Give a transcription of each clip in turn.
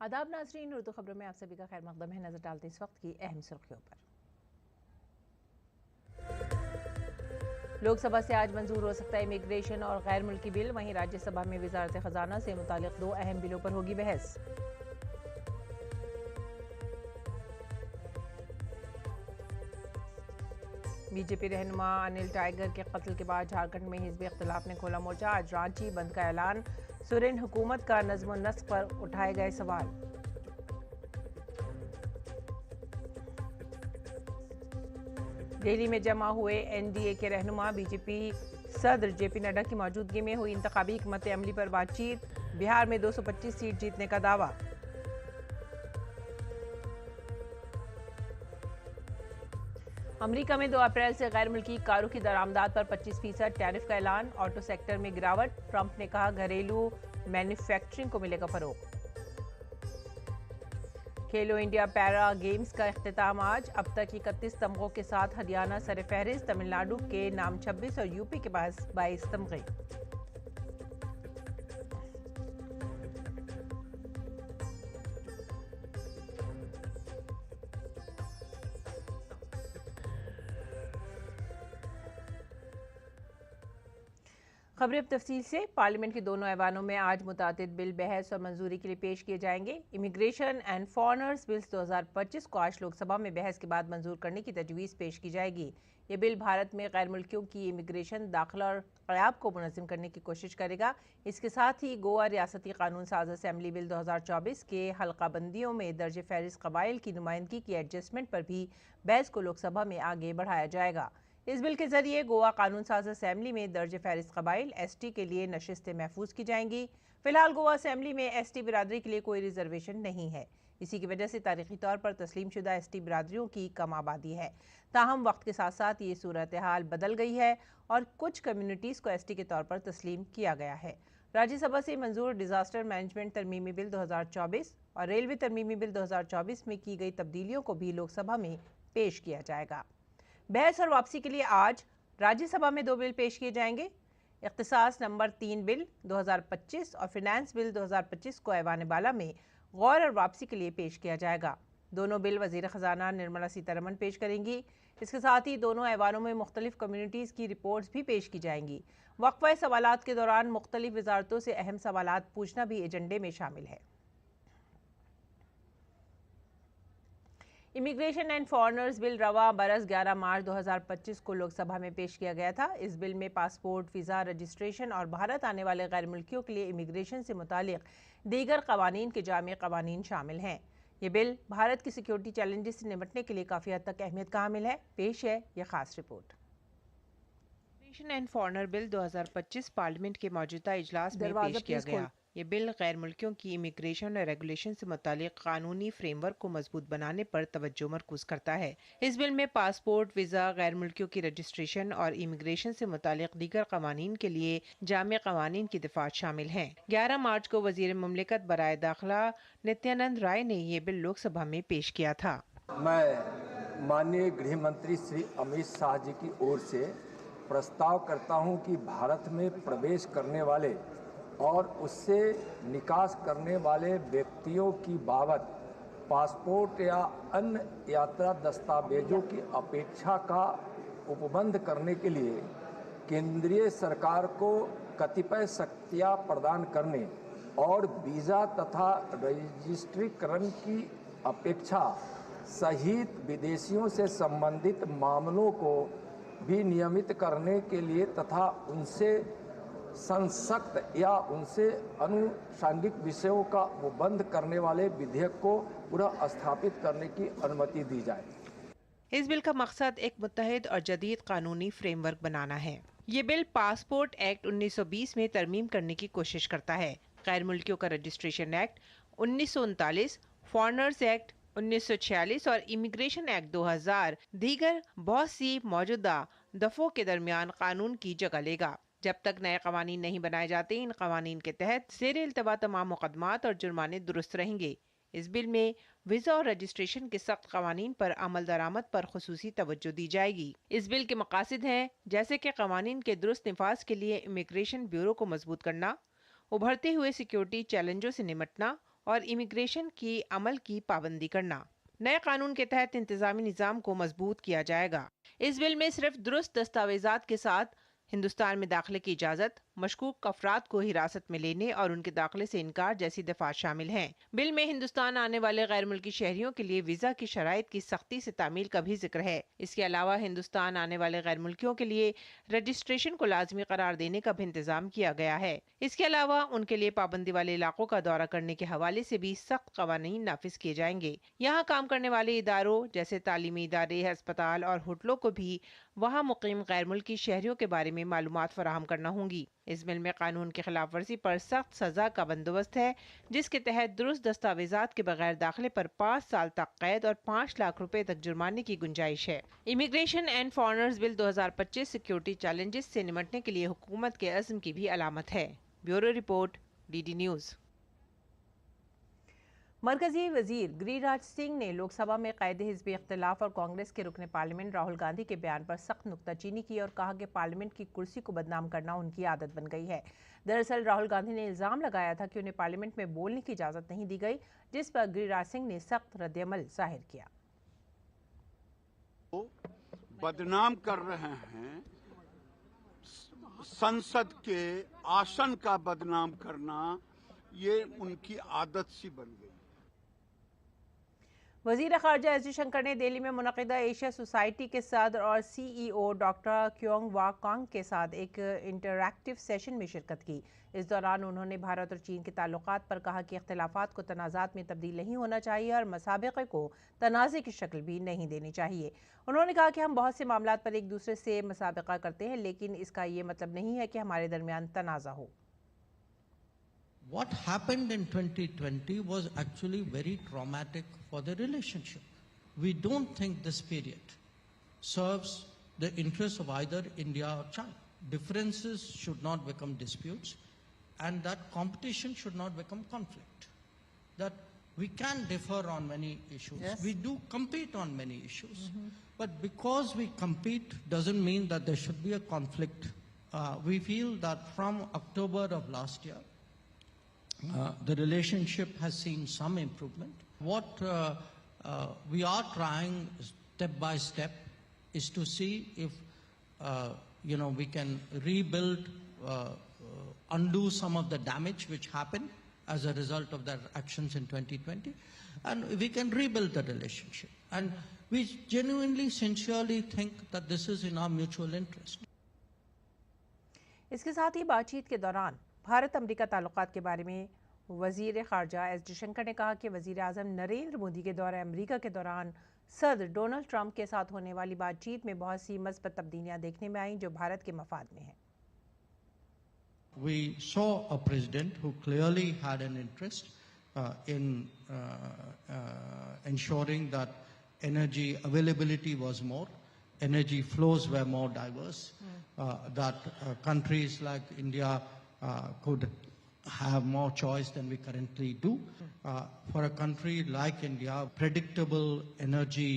आदाब नाजरीन, उर्दू खबरों में आप सभी का खैर मकदम है। नजर डालते इस वक्त की अहम सुर्खियों पर। लोकसभा से आज मंजूर हो सकता है इमिग्रेशन और गैर मुल्की बिल। वहीं राज्यसभा में वजारत खजाना से मुतालिक 2 अहम बिलों पर होगी बहस। बीजेपी रहनुमा अनिल टाइगर के कत्ल के बाद झारखंड में हिजबी इख्तिलाफ ने खोला मोर्चा। आज रांची बंद का ऐलान। सुरेन हुकूमत का नज्म नस्क पर उठाए गए सवाल। दिल्ली में जमा हुए एनडीए के रहनुमा बीजेपी सदर जेपी नड्डा की मौजूदगी में हुई इंतखाबी हिकमत अमली पर बातचीत। बिहार में 225 सीट जीतने का दावा। अमेरिका में 2 अप्रैल से गैर मुल्की कारों की दरामदात पर 25% टैरिफ का ऐलान। ऑटो सेक्टर में गिरावट। ट्रंप ने कहा घरेलू मैन्युफैक्चरिंग को मिलेगा फरोग। खेलो इंडिया पैरा गेम्स का इख्तिताम आज। अब तक 31 तमगों के साथ हरियाणा सरफहरिस्त। तमिलनाडु के नाम 26 और यूपी के पास 22 तमगे। खबरें अब तफसील से। पार्लियामेंट के दोनों ऐवानों में आज मुतादिद बिल बहस और मंजूरी के लिए पेश किए जाएंगे। इमिग्रेशन एंड फॉरेनर्स बिल्स 2025 को आज लोकसभा में बहस के बाद मंजूर करने की तजवीज़ पेश की जाएगी। ये बिल भारत में गैर मुल्कियों की इमिग्रेशन, दाखिला और क़याम को मुनज़्ज़म करने की कोशिश करेगा। इसके साथ ही गोवा रियासती कानून साज असम्बली बिल 2024 के हल्का बंदियों में दर्ज फहरिस्त कबाइल की नुमाइंदगी की एडजस्टमेंट पर भी बहस को लोकसभा में आगे बढ़ाया जाएगा। इस बिल के जरिए गोवा कानून साज असम्बली में दर्ज फहरिस्त कबाइल एसटी के लिए नशिस्तें महफूज की जाएंगी। फिलहाल गोवा असम्बली में एसटी बिरादरी के लिए कोई रिजर्वेशन नहीं है। इसी की वजह से तारीखी तौर पर तस्लीम शुदा एसटी बिरादरियों की कम आबादी है। ताहम वक्त के साथ साथ ये सूरत हाल बदल गई है और कुछ कम्युनिटीज़ को एसटी के तौर पर तस्लीम किया गया है। राज्यसभा से मंजूर डिजास्टर मैनेजमेंट तरमीमी बिल 2024 और रेलवे तरमीमी बिल 2024 में की गई तब्दीलियों को भी लोकसभा में पेश किया जाएगा। बहस और वापसी के लिए आज राज्यसभा में 2 बिल पेश किए जाएंगे। इख्तिसास नंबर 3 बिल 2025 और फिनेंस बिल 2025 को ऐवान बाला में गौर और वापसी के लिए पेश किया जाएगा। दोनों बिल वज़ीर ख़जाना निर्मला सीतारमण पेश करेंगी। इसके साथ ही दोनों ऐवानों में मुख्तलिफ कम्युनिटीज़ की रिपोर्ट्स भी पेश की जाएंगी। वक्फ़ा सवालात के दौरान मुख्तलिफ वजारतों से अहम सवालात पूछना भी एजेंडे में शामिल है। इमिग्रेशन एंड फॉरेनर्स बिल रवा बरस 11 मार्च 2025 को लोकसभा में पेश किया गया था। इस बिल में पासपोर्ट, वीज़ा, रजिस्ट्रेशन और भारत आने वाले गैर मुल्कियों के लिए इमिग्रेशन से मुतालिक दीगर कवानीन के जामे कवानीन शामिल हैं। ये बिल भारत की सिक्योरिटी चैलेंजेस से निपटने के लिए काफ़ी हद तक अहमियत का हामिल है। पेश है ये खास report. Immigration and foreigner bill 2025 parliament के मौजूदा इजलास में पेश किया गया। ये बिल गैर मुल्कियों की इमिग्रेशन और रेगुलेशन से मुतालिक कानूनी फ्रेमवर्क को मजबूत बनाने पर तवज्जो मरकूज करता है। इस बिल में पासपोर्ट, वीज़ा, गैर मुल्कियों की रजिस्ट्रेशन और इमिग्रेशन से मुतालिक दीगर कवानीन के लिए जामे कवानीन की दफात शामिल हैं। 11 मार्च को वजीर मुमलिकत बराए दाखिला नित्यानंद राय ने ये बिल लोकसभा में पेश किया था। मैं माननीय गृह मंत्री श्री अमित शाह जी की ओर से प्रस्ताव करता हूं कि भारत में प्रवेश करने वाले और उससे निकास करने वाले व्यक्तियों की बाबत पासपोर्ट या अन्य यात्रा दस्तावेजों की अपेक्षा का उपबंध करने के लिए केंद्रीय सरकार को कतिपय शक्तियां प्रदान करने और वीज़ा तथा रजिस्ट्रीकरण की अपेक्षा सहित विदेशियों से संबंधित मामलों को भी नियमित करने के लिए तथा उनसे संसक्त या उनसे अनुषंगिक विषयों का उपबंध करने वाले विधेयक को पुनः स्थापित करने की अनुमति दी जाए। इस बिल का मकसद एक मुत्तहिद और जदीद कानूनी फ्रेमवर्क बनाना है। ये बिल पासपोर्ट एक्ट 1920 में तरमीम करने की कोशिश करता है। गैर मुल्कियों का रजिस्ट्रेशन एक्ट 1939, फॉरेनर्स एक्ट 1946 और इमिग्रेशन एक्ट 2000 दीगर बहुत सी मौजूदा दफों के दरमियान कानून की जगह लेगा। जब तक नए कवानीन नहीं बनाए जाते, इन कवानीन के तहत ज़ेर इल्तवा तमाम मुकदमात और जुर्माने दुरुस्त रहेंगे। इस बिल में वीज़ा और रजिस्ट्रेशन के सख्त कवानीन पर अमल दरामद पर खुसूसी तवज्जो दी जाएगी। इस बिल के मकासद हैं जैसे कि कवानीन के दुरुस्त निफाज के लिए इमिग्रेशन ब्यूरो को मजबूत करना, उभरते हुए सिक्योरिटी चैलेंजों से निपटना और इमिग्रेशन की अमल की पाबंदी करना। नए कानून के तहत इंतजामी निज़ाम को मजबूत किया जाएगा। इस बिल में सिर्फ दुरुस्त दस्तावेजात के साथ हिंदुस्तान में दाखिले की इजाजत, मशकूक अफराद को हिरासत में लेने और उनके दाखिले से इनकार जैसी दफात शामिल हैं। बिल में हिंदुस्तान आने वाले गैर मुल्की शहरियों के लिए वीजा की शराइत की सख्ती से तामील का भी जिक्र है। इसके अलावा हिंदुस्तान आने वाले गैर मुल्कियों के लिए रजिस्ट्रेशन को लाजमी करार देने का भी इंतजाम किया गया है। इसके अलावा उनके लिए पाबंदी वाले इलाकों का दौरा करने के हवाले से भी सख्त कवानीन नाफिज किए जाएंगे। यहाँ काम करने वाले इदारों जैसे तालीमी इदारे, अस्पताल और होटलों को भी वहाँ मुकीम गैर मुल्की शहरियों के बारे में मालूमात फराहम करना होंगी। इस बिल में कानून की खिलाफ वर्जी पर सख्त सजा का बंदोबस्त है, जिसके तहत दुरुस्त दस्तावेजात के बगैर दाखिले पर 5 साल तक कैद और 5 लाख रुपए तक जुर्माने की गुंजाइश है। Immigration and foreigners bill 2025 security challenges से निमटने के लिए हुकूमत के अज़्म की भी अलामत है। Bureau report, DD news. मरकजी वजीर गिरिराज सिंह ने लोकसभा में कायद हिज़्ब इख्तिलाफ और कांग्रेस के रुकन पार्लियामेंट राहुल गांधी के बयान पर सख्त नुक्ताचीनी की और कहा कि पार्लियामेंट की कुर्सी को बदनाम करना उनकी आदत बन गई है। दरअसल राहुल गांधी ने इल्ज़ाम लगाया था कि उन्हें पार्लियामेंट में बोलने की इजाज़त नहीं दी गई, जिस पर गिरिराज सिंह ने सख्त रद्दअमल जाहिर किया। बदनाम कर रहे हैं, संसद के आसन का बदनाम करना, ये उनकी आदत सी बन गई। वजीर खारजा एस जयशंकर ने दिल्ली में मुनक़िदा एशिया सोसाइटी के सदर और CEO डॉक्टर क्योंग वा कांग के साथ एक इंटरैक्टिव सेशन में शिरकत की। इस दौरान उन्होंने भारत और चीन के ताल्लुकात पर कहा कि इख्तिलाफात को तनाज़ात में तब्दील नहीं होना चाहिए और मसाबिक़े को तनाज़े की शक्ल भी नहीं देनी चाहिए। उन्होंने कहा कि हम बहुत से मामलात पर एक दूसरे से मसाबिक़ा करते हैं, लेकिन इसका ये मतलब नहीं है कि हमारे दरमियान तनाज़ा हो। What happened in 2020 was actually very traumatic for the relationship. We don't think this period serves the interests of either India or China. Differences should not become disputes, and that competition should not become conflict. That we can differ on many issues. Yes. We do compete on many issues. But because we compete doesn't mean that there should be a conflict. We feel that from October of last year, the relationship has seen some improvement. What we are trying step by step is to see if we can rebuild, undo some of the damage which happened as a result of their actions in 2020, and we can rebuild the relationship. And we genuinely, sincerely think that this is in our mutual interest. इसके साथ ही बातचीत के दौरान Bharat America ताल्लुकात के बारे में वजीर खारजा एस जयशंकर ने कहा कि वजीर आज़म नरेंद्र मोदी के दौरे अमेरिका के दौरान सदर डोनाल्ड ट्रंप के साथ होने वाली बातचीत में बहुत सी मस्बत तब्दीलियां देखने में आईं जो भारत के मफाद में हैं। We saw a president who clearly had an interest in ensuring that energy availability was more, energy flows were more diverse, that countries like India could have more choice than we currently do. For a country like India, predictable energy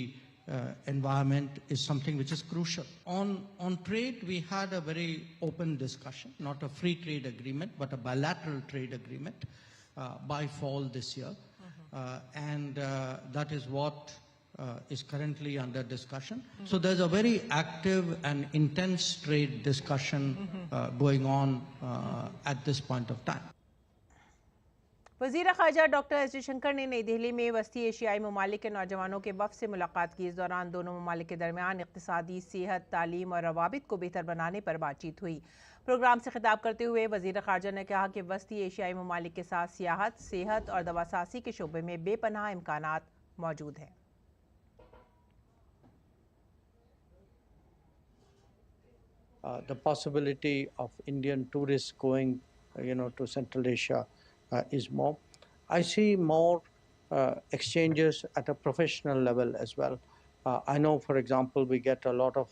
environment is something which is crucial. On trade, we had a very open discussion, not a free trade agreement, but a bilateral trade agreement by fall this year. And that is what is currently under discussion. So there's a very active and intense trade discussion going on at this point of time. वज़ीर ख़ारजा doctor S Jaishankar ने नई दिल्ली में वस्ती एशियाई ममालिक के नौजवानों के वफ़द से मुलाकात की। इस दौरान दोनों ममालिक के दरमियान इक़्तिसादी, सेहत, तालीम और रवाबित को बेहतर बनाने पर बातचीत हुई। प्रोग्राम से खिताब करते हुए वज़ीर ख़ारजा ने कहा कि वस्ती एशियाई ममालिक के साथ सियाहत, सेहत और दवासाज़ी के शोबे में बेपनाह इम्कानात मौजूद हैं। The possibility of Indian tourists going, to Central Asia is more. I see more exchanges at a professional level as well. I know, for example, we get a lot of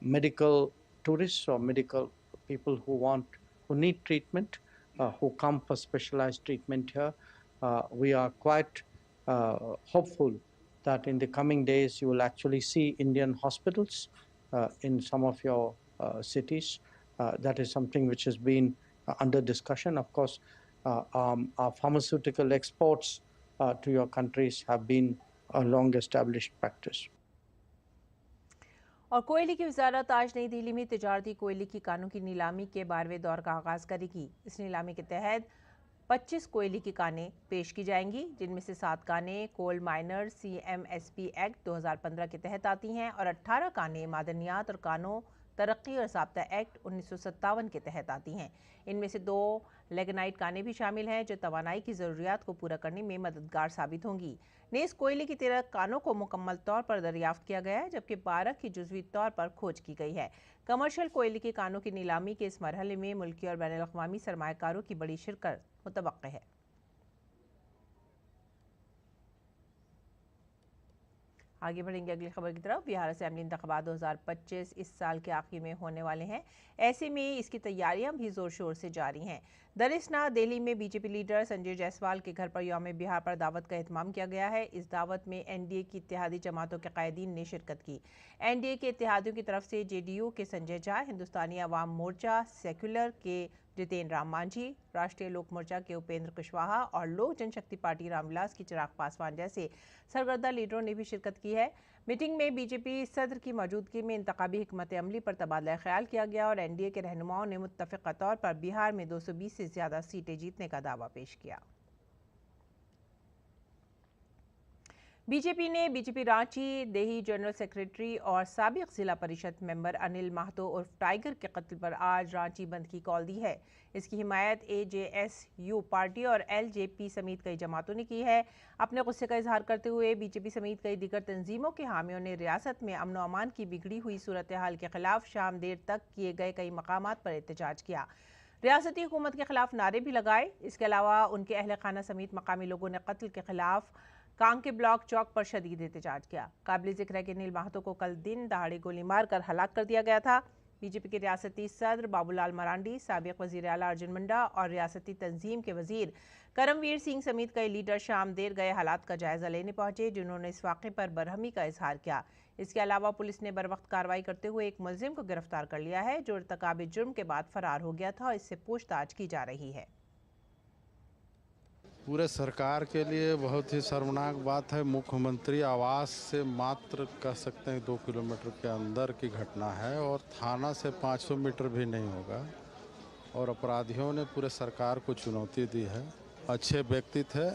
medical tourists or medical people who need treatment, who come for specialized treatment here. We are quite hopeful that in the coming days you will actually see Indian hospitals in some of your cities. That is something which has been under discussion. Of course, our pharmaceutical exports to your countries have been a long-established practice. और कोयले की वजारत आज नई दिल्ली में तिजारती कोयले की कानों की नीलामी के 12वें दौर का आगाज करेगी। इस नीलामी के तहत 25 कोयले की कानें पेश की जाएंगी, जिनमें से 7 कानें कोल माइनर CMSP एक्ट 2015 के तहत आती हैं और 18 कानें मादनियात और कानों तरक्की और ज़ाब्ता एक्ट 1957 के तहत आती हैं। इनमें से 2 लेगनाइट कानें भी शामिल हैं, जो तवानाई की ज़रूरियात को पूरा करने में मददगार साबित होंगी। नेस कोयले की 13 कानों को मुकम्मल तौर पर दरियाफ्त किया गया है, जबकि 12 की जुज़वी तौर पर खोज की गई है। कमर्शियल कोयले की कानों की नीलामी के इस मरहले में मुल्की और बैनुल-अक़वामी सरमायाकारों की बड़ी शिरकत मुतवक्किल है। आगे बढ़ेंगे अगली खबर की तरफ। बिहार असेंबली इंतखाबात 2025 इस साल के आखिर में होने वाले हैं। ऐसे में इसकी तैयारियां भी जोर शोर से जारी हैं। दरिस्ना दिल्ली में बीजेपी लीडर संजय जायसवाल के घर पर यौम बिहार पर दावत का एहतमाम किया गया है। इस दावत में एनडीए की इत्तेहादी जमातों के कायदीन ने शिरकत की। एनडीए के इत्तेहादियों की तरफ से जेडीयू के संजय झा, हिंदुस्तानी अवाम मोर्चा सेक्युलर के जितेंद्र राम मांझी, राष्ट्रीय लोक मोर्चा के उपेंद्र कुशवाहा और लोक जनशक्ति पार्टी रामविलास की चिराग पासवान जैसे सरगर्दा लीडरों ने भी शिरकत की है। मीटिंग में बीजेपी सदर की मौजूदगी में इंतखाबी हिकमत अमली पर तबादला ख्याल किया गया और एनडीए के रहनुमाओं ने मुत्तफ़िक़ा तौर पर बिहार में 220 से ज़्यादा सीटें जीतने का दावा पेश किया। बीजेपी ने बीजेपी रांची देही जनरल सेक्रेटरी और साबिक जिला परिषद मेंबर अनिल महतो उर्फ टाइगर के कत्ल पर आज रांची बंद की कॉल दी है। इसकी हिमायत AJSU पार्टी और LJP समेत कई जमातों ने की है। अपने गुस्से का इजहार करते हुए बीजेपी समेत कई दीगर तंजीमों के हामियों ने रियासत में अमन व अमान की बिगड़ी हुई सूरत हाल के खिलाफ शाम देर तक किए गए कई मकामात पर एहतजाज किया। रियासती हुकूमत के खिलाफ नारे भी लगाए। इसके अलावा उनके अहल खाना समेत मकामी लोगों ने कत्ल के खिलाफ कांग के ब्लॉक चौक पर शदीद एहतजाज किया। काबिल जिक्र है कि अनिल महतो को कल दिन दहाड़े गोली मारकर हलाक कर दिया गया था। बीजेपी के रियासती सदर बाबूलाल मरांडी, साबिक वजीर आला अर्जुन मुंडा और रियासती तंजीम के वजीर करमवीर सिंह समेत कई लीडर शाम देर गए हालात का जायजा लेने पहुंचे, जिन्होंने इस वाक़े पर बरहमी का इजहार किया। इसके अलावा पुलिस ने बर वक्त कार्रवाई करते हुए एक मुलजिम को गिरफ्तार कर लिया है, जो इर्तिकाब जुर्म के बाद फरार हो गया था और इससे पूछताछ की जा रही है। पूरे सरकार के लिए बहुत ही शर्मनाक बात है। मुख्यमंत्री आवास से मात्र कह सकते हैं 2 किलोमीटर के अंदर की घटना है और थाना से 500 मीटर भी नहीं होगा और अपराधियों ने पूरे सरकार को चुनौती दी है। अच्छे व्यक्ति थे,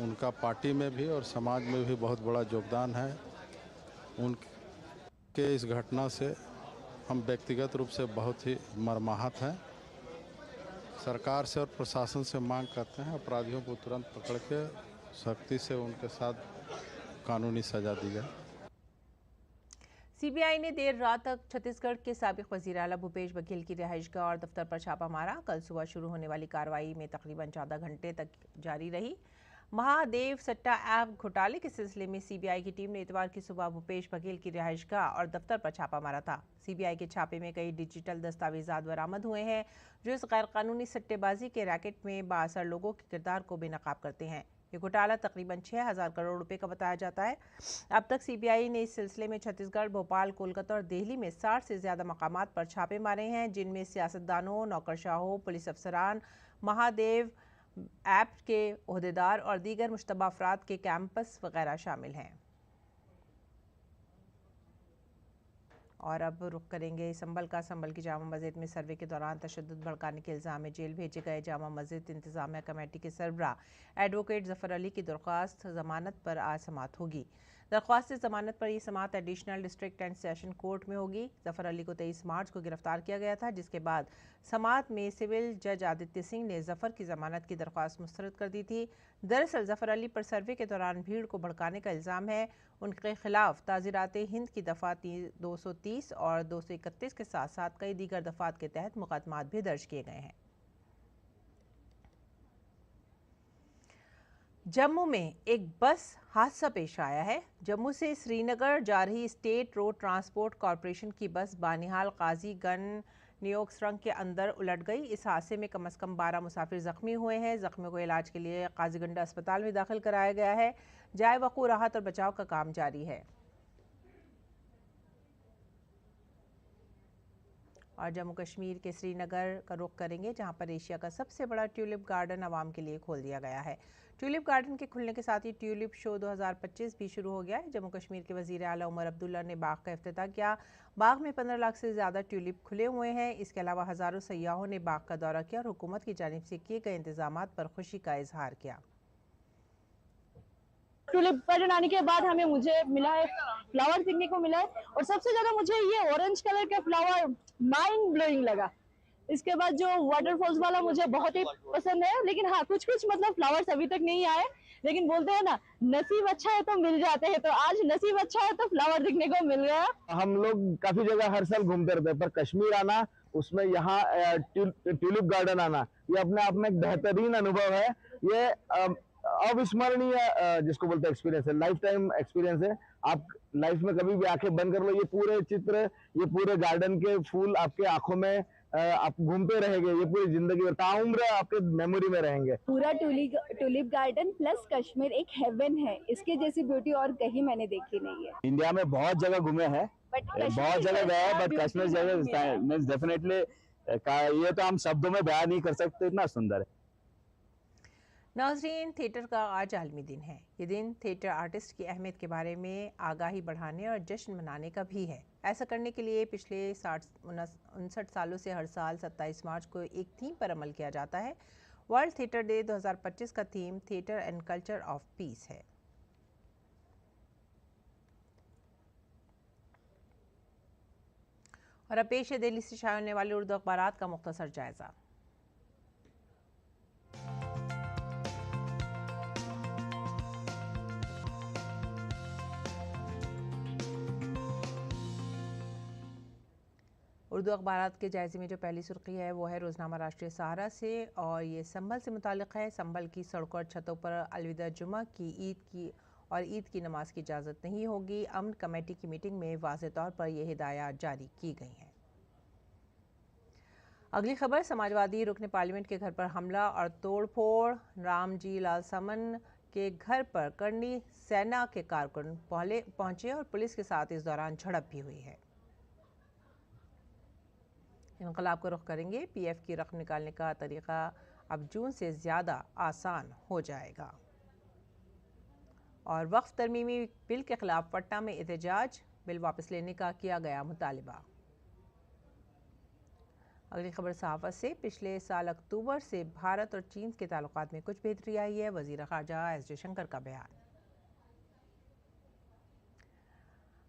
उनका पार्टी में भी और समाज में भी बहुत बड़ा योगदान है। उनके इस घटना से हम व्यक्तिगत रूप से बहुत ही मर्माहत हैं। सरकार से और प्रशासन से मांग करते हैं अपराधियों को तुरंत पकड़ के सख्ती से उनके साथ कानूनी सजा दी जाए। सीबीआई ने देर रात तक छत्तीसगढ़ के साबिक वजीर आला भूपेश बघेल की रिहाइशगाह और दफ्तर पर छापा मारा। कल सुबह शुरू होने वाली कार्रवाई में तकरीबन 14 घंटे तक जारी रही। महादेव सट्टा ऐप घोटाले के सिलसिले में सीबीआई की टीम ने इतवार की सुबह भूपेश बघेल की रिहाइशगाह और दफ्तर पर छापा मारा था। सीबीआई के छापे में कई डिजिटल दस्तावेजात बरामद हुए हैं, जो इस गैरकानूनी सट्टेबाजी के रैकेट में बाअसर लोगों के किरदार को बेनकाब करते हैं। ये घोटाला तकरीबन 6,000 करोड़ रुपए का बताया जाता है। अब तक सीबीआई ने इस सिलसिले में छत्तीसगढ़, भोपाल, कोलकाता और दिल्ली में 60 से ज़्यादा मकामात पर छापे मारे हैं, जिनमें सियासतदानों, नौकरशाहों, पुलिस अफसरान, महादेव ऐप के ओहदेदार और दीगर मुश्तबा अफराद के कैंपस वगैरह शामिल हैं। और अब रुख करेंगे संभल का। संभल की जामा मस्जिद में सर्वे के दौरान तशद्दुद भड़काने के इल्ज़ाम में जेल भेजे गए जामा मस्जिद इंतज़ामिया कमेटी के सरबराह एडवोकेट ज़फ़र अली की दरख्वास्त ज़मानत पर आज समाअत होगी। दरख्वास्त ज़मानत पर यह समाअत additional district and session court में होगी। ज़फ़र अली को 23 मार्च को गिरफ्तार किया गया था, जिसके बाद समाअत में सिविल जज आदित्य सिंह ने ज़फ़र की ज़मानत की दरख्वास्त मुस्तरद कर दी थी। दरअसल ज़फ़र अली पर सर्वे के दौरान भीड़ को भड़काने का इल्ज़ाम है। उनके खिलाफ ताज़ीरात हिंद की दफ़ा 230 और 231 के साथ साथ कई दीगर दफ़ात के तहत मुकदमात भी दर्ज किए गए हैं। जम्मू में एक बस हादसा पेश आया है। जम्मू से श्रीनगर जा रही स्टेट रोड ट्रांसपोर्ट कॉरपोरेशन की बस बानिहाल काजी गन न्योक सुरंग के अंदर उलट गई। इस हादसे में कम से कम 12 मुसाफिर जख्मी हुए हैं। जख्मियों को इलाज के लिए काजीगंडा अस्पताल में दाखिल कराया गया है। जाए वक़ू राहत और बचाव का काम जारी है। और जम्मू कश्मीर के श्रीनगर का रुख करेंगे, जहां पर एशिया का सबसे बड़ा ट्यूलिप गार्डन आवाम के लिए खोल दिया गया है। ट्यूलिप गार्डन के खुलने के साथ ही ट्यूलिप शो 2025 भी शुरू हो गया है। जम्मू कश्मीर के वज़ीर आला उमर अब्दुल्ला ने बाग का इफ्तिताह किया। बाग में 15 लाख से ज़्यादा ट्यूलिप खुले हुए हैं। इसके अलावा हज़ारों सयाहों ने बाग का दौरा किया और हुकूमत की जानिब से किए गए इंतजामात पर खुशी का इजहार किया। ट्यूलिप गार्डन आने के बाद मुझे मिला है फ्लावर देखने को मिला है, और सबसे ज्यादा मुझे ये ऑरेंज कलर का फ्लावर माइंड ब्लोइंग लगा। इसके बाद जो वाटरफॉल्स वाला मुझे बहुत ही पसंद है, लेकिन हाँ कुछ मतलब फ्लावर्स अभी तक नहीं आए, लेकिन बोलते हैं ना नसीब अच्छा है तो मिल जाते हैं, तो आज नसीब अच्छा है तो फ्लावर दिखने को मिल गया। हम लोग काफी जगह हर साल घूमते रहते हैं, पर कश्मीर आना, उसमें यहाँ ट्यूलिप गार्डन आना, ये अपने आप में एक बेहतरीन अनुभव है। ये अविस्मरणीय जिसको बोलते हैं एक्सपीरियंस है, लाइफ टाइम एक्सपीरियंस है। आप लाइफ में कभी भी आंखें बंद कर लो, ये पूरे चित्र, ये पूरे गार्डन के फूल आपके आंखों में आप घूमते रहेंगे, ये पूरी जिंदगी और ताउम्र आपके मेमोरी में रहेंगे। पूरा ट्यूलिप गार्डन प्लस कश्मीर एक हेवन है, इसके जैसी ब्यूटी और कहीं मैंने देखी नहीं है। इंडिया में बहुत जगह घूमे हैं, बहुत जगह गए हैं, बट कश्मीर जगह मींस डेफिनेटली ये तो हम शब्दों में बयान नहीं कर सकते, इतना सुंदर है। नाज़रीन, थिएटर का आज आलमी दिन है। ये दिन थिएटर आर्टिस्ट की अहमियत के बारे में आगाही बढ़ाने और जश्न मनाने का भी है। ऐसा करने के लिए पिछले 59 सालों से हर साल 27 मार्च को एक थीम पर अमल किया जाता है। वर्ल्ड थिएटर डे 2025 का theme theatre and culture of peace है। और अब पेश है दिल्ली से शाया होने वाले उर्दू अखबारात का मुख्तसर जायजा। उर्दू अखबारात के जायजे में जो पहली सुर्खी है वो है रोज़नामा राष्ट्रीय सहारा से, और ये संभल से मुताल्लिक़ है। संभल की सड़कों और छतों पर अलविदा जुमा की ईद की नमाज की इजाज़त नहीं होगी। अमन कमेटी की मीटिंग में वाज़ेह तौर पर यह हिदायत जारी की गई हैं। अगली खबर, समाजवादी रुकन पार्लियामेंट के घर पर हमला और तोड़फोड़। रामजी लाल समन के घर पर करनी सेना के कारकुन पहुंचे और पुलिस के साथ इस दौरान झड़प भी हुई है। इनकलाब को रुख करेंगे। पीएफ की रकम निकालने का तरीका अब जून से ज़्यादा आसान हो जाएगा। और वक्फ तरमीमी बिल के खिलाफ पटना में एहतजाज, बिल वापस लेने का किया गया मुतालिबा। अगली खबर सहाफ़त से, पिछले साल अक्टूबर से भारत और चीन के ताल्लुकात में कुछ बेहतरी आई है। वज़ीर ख़ारजा एस जयशंकर का बयान।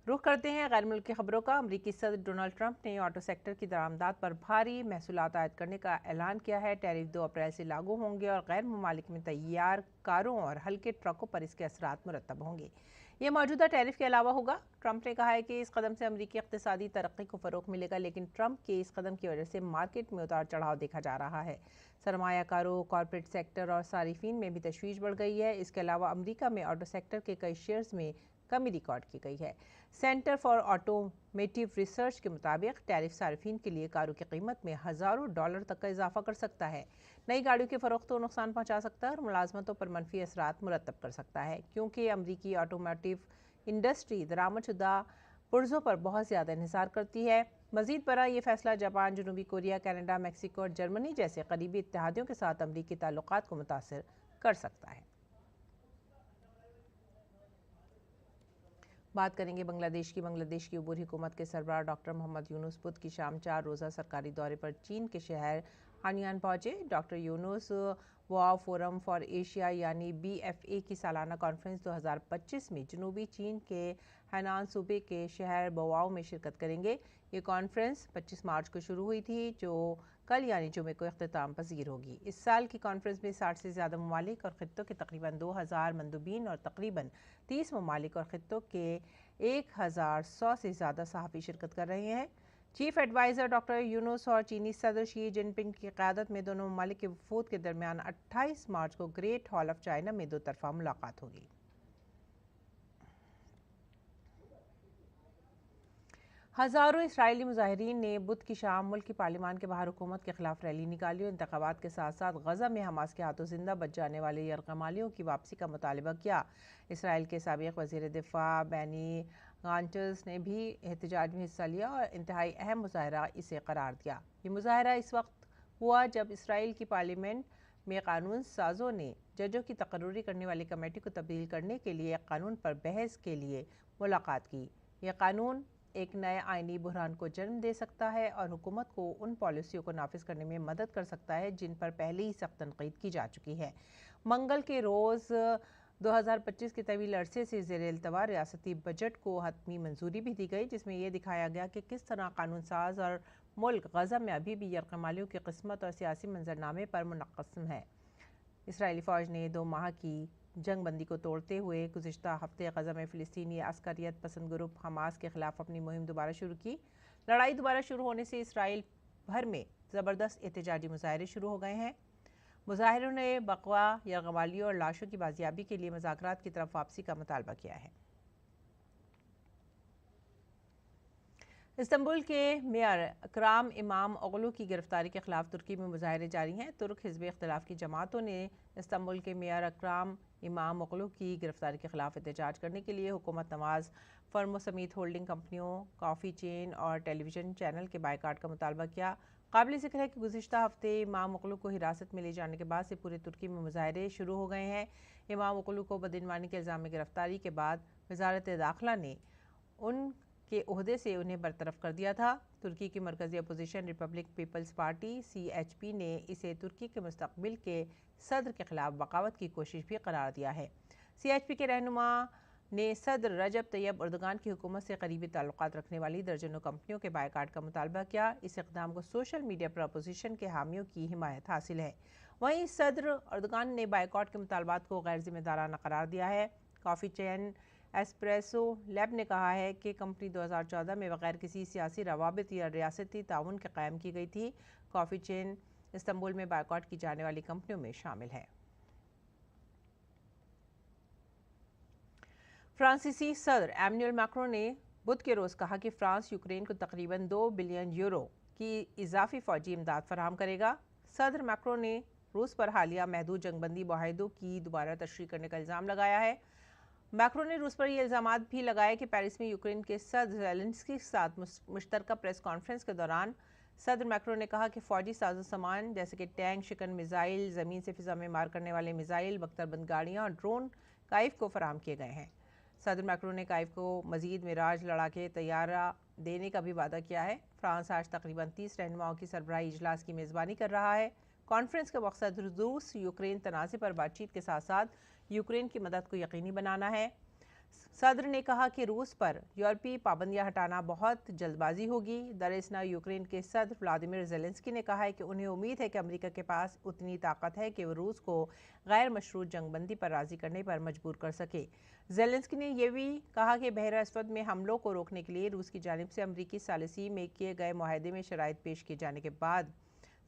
रुख करते हैं गैर मुल्की खबरों का। अमरीकी सदर डोनाल्ड ट्रंप ने ऑटो सेक्टर की दरामदात पर भारी महसूलात आयद करने का ऐलान किया है। टैरिफ 2 अप्रैल से लागू होंगे और गैर ममालिक में तैयार कारों और हल्के ट्रकों पर इसके असरात मुरतब होंगे। ये मौजूदा टैरिफ के अलावा होगा। ट्रंप ने कहा है कि इस कदम से अमरीकी इक़्तिसादी तरक्की को फ़रोग़ मिलेगा, लेकिन ट्रंप के इस कदम की वजह से मार्केट में उतार चढ़ाव देखा जा रहा है। सरमायाकारों, कॉरपोरेट सेक्टर और सारिफीन में भी तशवीश बढ़ गई है। इसके अलावा अमरीका में ऑटो सेक्टर के कई शेयर्स में कमी रिकॉर्ड की गई है। सेंटर फॉर ऑटोमेटिव रिसर्च के मुताबिक टैरिफ सार्फिन के लिए कारों की कीमत में हज़ारों डॉलर तक का इजाफा कर सकता है। नई गाड़ियों के फ़रोख्त को नुकसान पहुंचा सकता है और मुलाजमतों पर मनफी असरात मुरतब कर सकता है, क्योंकि अमरीकी ऑटोमोटिव इंडस्ट्री दरामदशुदा पुर्जों पर बहुत ज़्यादा इन्हिसार करती है। मज़ीद बरा ये फैसला जापान, जनूबी कोरिया, कनाडा, मैक्सिको और जर्मनी जैसे करीबी इत्तेहादियों के साथ अमरीकी ताल्लुकात को मुतासर कर सकता है। बात करेंगे बांग्लादेश की अबूरी हुकूमत के सरबराह डॉक्टर मोहम्मद यूनुस बुध की शाम 4 रोज़ा सरकारी दौरे पर चीन के शहर हानियान पहुँचे। Doctor Yunus wow forum for Asia यानी BFA की सालाना कॉन्फ्रेंस 2025 में जनूबी चीन के हैनान सूबे के शहर बोआओ में शिरकत करेंगे। ये कॉन्फ्रेंस 25 मार्च को शुरू हुई थी, जो कल यानी जुमे को इख्तिताम पजीर होगी। इस साल की कॉन्फ्रेंस में 60 से ज़्यादा ममालिक और ख़ित्तों के तकरीबन 2000 मंदूबीन और तकरीबन 30 ममालिक और ख़ित्तों के 1100 से ज़्यादा सहाफ़ी शिरकत कर रहे हैं। चीफ एडवाइज़र डॉक्टर यूनुस और चीनी सदर शी जिनपिंग की क़यादत में दोनों ममालिक के वफूद के दरमियान 28 मार्च को ग्रेट हॉल ऑफ चाइना में 2 तरफ़ा मुलाकात होगी। हज़ारों इसराइली मुजाहिरीन ने बुध की शाम मुल्क की पार्लियामान के बाहर हुकूमत के खिलाफ रैली निकाली और इंतखाबात के साथ साथ गज़ा में हमास के हाथों जिंदा बच जाने वाले यरगमालियों की वापसी का मुतालबा किया। इसराइल के साबिक़ वज़ीर दिफ़ा बेनी गांचर्स ने भी एहतजाज में हिस्सा लिया और इंतहाई अहम मुजाहरा इसे करार दिया। ये मुजाहरा इस वक्त हुआ जब इसराइल की पार्लियामेंट में कानून साजों ने जजों की तकर्री करने वाली कमेटी को तब्दील करने के लिए एक कानून पर बहस के लिए मुलाकात की। यह कानून एक नए आईनी बुहरान को जन्म दे सकता है और हुकूमत को उन पॉलिसियों को नाफिज करने में मदद कर सकता है जिन पर पहले ही सख्त तनकीद की जा चुकी है। मंगल के रोज़ 2025 के तवील अरसे से ज़ेर इल्तवा रियासती बजट को हतमी मंजूरी भी दी गई, जिसमें यह दिखाया गया कि किस तरह कानून साज और मुल्क गज़ा में अभी भी यरक़मालियों की किस्मत और सियासी मंजरनामे पर मुनक़्क़िम है। इसराइली फ़ौज ने 2 माह की जंग बंदी को तोड़ते हुए गुज़िश्ता हफ्ते गज़ा में फ़िलिस्तीनी अस्करियत पसंद ग्रुप हमास के ख़िलाफ़ अपनी मुहिम दोबारा शुरू की। लड़ाई दोबारा शुरू होने से इसराइल भर में ज़बरदस्त एहतजाजी मुजाहरे शुरू हो गए हैं। मुजाहिरों ने बकवा यरग़मालियों और लाशों की बाजियाबी के लिए मुज़ाकरात की तरफ वापसी का मुतालबा किया है। इस्तांबुल के मेयर इकराम इमाम ओगलू की गिरफ्तारी के खिलाफ तुर्की में मुजाहरे जारी हैं। तुर्क हिज़्ब इख्तिलाफ की जमातों ने इस्तांबुल के मेयर इकराम इमाम ओगलू की गिरफ्तारी के खिलाफ एहतजाज करने के लिए हुकूमत नवाज फर्मों समेत होल्डिंग कंपनियों, कॉफ़ी चेन और टेलीविज़न चैनल के बायकाट का मुतालबा किया। काबिल ज़िक्र है कि गुज़िश्ता हफ्ते इमाम ओगलू को हिरासत में ले जाने के बाद से पूरे तुर्की में मुजाहरे शुरू हो गए हैं। इमाम ओगलू को बदइनवानी के इल्ज़ाम में गिरफ्तारी के बाद वज़ारत दाखिला ने उनके ओहदे से उन्हें बरतरफ कर दिया था। तुर्की की मरकज़ी opposition Republic People's Party CHP ने इसे तुर्की के मुस्तकबिल के सदर के खिलाफ बगावत की कोशिश भी करार दिया है। CHP के रहनुमा ने सदर रजब तैयब अर्दोगान की हुकूमत से करीबी ताल्लुकात रखने वाली दर्जनों कंपनियों के बायकाट का मुतालबा किया। इस इक़दाम को सोशल मीडिया पर अपोजिशन के हामियों की हिमायत हासिल है। वहीं सदर अर्दोगान ने बायकाट के मुतालबात को गैर जिम्मेदाराना करार दिया है। कॉफ़ी चेन एस्प्रेसो लैब ने कहा है कि कंपनी 2014 में बगैर किसी सियासी रवाबित या रियासती ताउन के कायम की गई थी। कॉफ़ी चेन इस्तांबुल में बायकाट की जाने वाली कंपनियों में शामिल है। फ्रांसीसी सदर एमैनुअल मैक्रों ने बुध के रोज़ कहा कि फ्रांस यूक्रेन को तकरीबन 2 बिलियन यूरो की इजाफी फ़ौजी इमदाद फराहम करेगा। सदर मैक्रों ने रूस पर हालिया महदूद जंगबंदी मुआहदों की दोबारा तशरीह करने का इल्ज़ाम लगाया है। मैक्रों ने रूस पर यह इल्ज़ामात भी लगाए कि पेरिस में यूक्रेन के सदर ज़ेलेंस्की के साथ मुश्तरका प्रेस कॉन्फ्रेंस के दौरान सदर मैक्रों ने कहा कि फ़ौजी साजो सामान जैसे कि टैंक, शिकन मिज़ाइल, ज़मीन से फ़िज़ा में मार करने वाले मिज़ाइल, बख्तरबंद गाड़ियाँ और ड्रोन काइफ को फराहम किए गए हैं। सदर मैक्रों ने काइफ को मज़ीद मिराज लड़ाके तैयारा देने का भी वादा किया है। फ्रांस आज तकरीबन 30 रहनुमाओं की सरबराही इजलास की मेज़बानी कर रहा है। कॉन्फ्रेंस का मकसद रूस यूक्रेन तनाज़े पर बातचीत के साथ साथ यूक्रेन की मदद को यकीनी बनाना है। सदर ने कहा कि रूस पर यूरोपीय पाबंदियां हटाना बहुत जल्दबाजी होगी। दरअसल यूक्रेन के सदर व्लादिमीर ज़ेलेंस्की ने कहा है कि उन्हें उम्मीद है कि अमेरिका के पास उतनी ताकत है कि वो रूस को गैर मशरूत जंगबंदी पर राज़ी करने पर मजबूर कर सके। ज़ेलेंस्की ने यह भी कहा कि बहरा अस्वद में हमलों को रोकने के लिए रूस की जानिब से अमरीकी सालिसी में किए गए मुआहदे में शराइत पेश किए जाने के बाद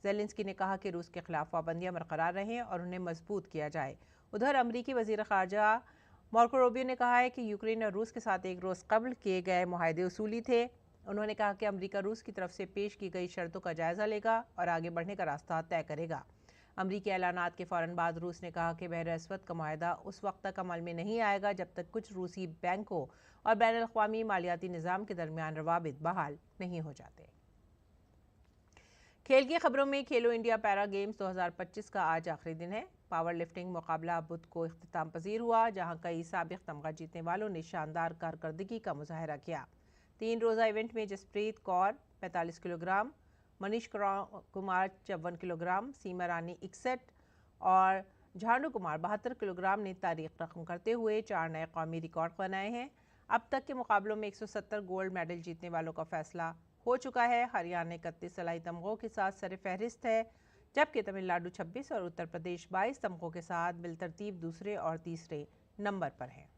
ज़ेलेंस्की ने कहा कि रूस के खिलाफ पाबंदियां बरकरार रहें और उन्हें मजबूत किया जाए। उधर अमरीकी वज़ीर ख़ारजा मार्को रूबियो ने कहा है कि यूक्रेन और रूस के साथ एक रोज़ कबल किए गए मुआहदे उसूली थे। उन्होंने कहा कि अमेरिका रूस की तरफ से पेश की गई शर्तों का जायज़ा लेगा और आगे बढ़ने का रास्ता तय करेगा। अमरीकी ऐलानात के फ़ौरन बाद रूस ने कहा कि बहर अस्वद का मुआहदा उस वक्त तक अमल में नहीं आएगा जब तक कुछ रूसी बैंकों और बैनुल-अक़वामी मालियाती निज़ाम के दरमियान रवाबित बहाल नहीं हो जाते। खेल की खबरों में खेलो इंडिया पैरा गेम्स 2025 का आज आखिरी दिन है। पावर लिफ्टिंग मुकाबला बुध को इख्तिताम पजीर हुआ, जहां कई साबिक तमगा जीतने वालों ने शानदार कारकर्दगी का मुजाहरा किया। 3 रोज़ा इवेंट में जसप्रीत कौर 45 किलोग्राम, मनीष कुमार 54 किलोग्राम, सीमा रानी 61 और झांडू कुमार 72 किलोग्राम ने तारीख रकम करते हुए 4 नए कौमी रिकॉर्ड बनाए हैं। अब तक के मुकाबलों में 170 गोल्ड मेडल जीतने वालों का फैसला हो चुका है। हरियाणा 31 सलाई तमगों के साथ सरफहरिस्त है, जबकि तमिलनाडु 26 और उत्तर प्रदेश 22 तमगों के साथ बिलतरतीब दूसरे और तीसरे नंबर पर है।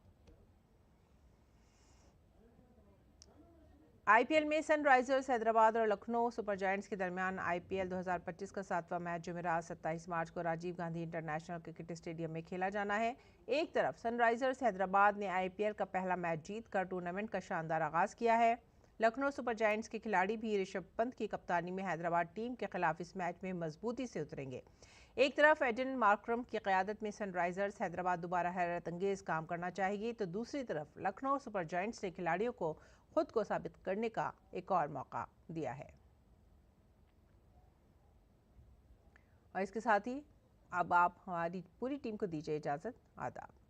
IPL में सनराइजर्स हैदराबाद और लखनऊ सुपर जायंट्स के दरमियान IPL 2025 का 7वां मैच जुमेरात 27 मार्च को Rajiv Gandhi international cricket stadium में खेला जाना है। एक तरफ सनराइजर्स हैदराबाद ने IPL का पहला मैच जीतकर टूर्नामेंट का शानदार आगाज किया है। लखनऊ सुपर जायंट्स के खिलाड़ी भी ऋषभ पंत की कप्तानी में हैदराबाद टीम के खिलाफ इस मैच में मजबूती से उतरेंगे। एक तरफ एडन मार्करम की क़यादत में सनराइजर्स हैदराबाद दोबारा हैरत अंगेज काम करना चाहेगी, तो दूसरी तरफ लखनऊ सुपर जायंट्स ने खिलाड़ियों को खुद को साबित करने का एक और मौका दिया है। और इसके साथ ही अब आप हमारी पूरी टीम को दीजिए इजाज़त। आदाब।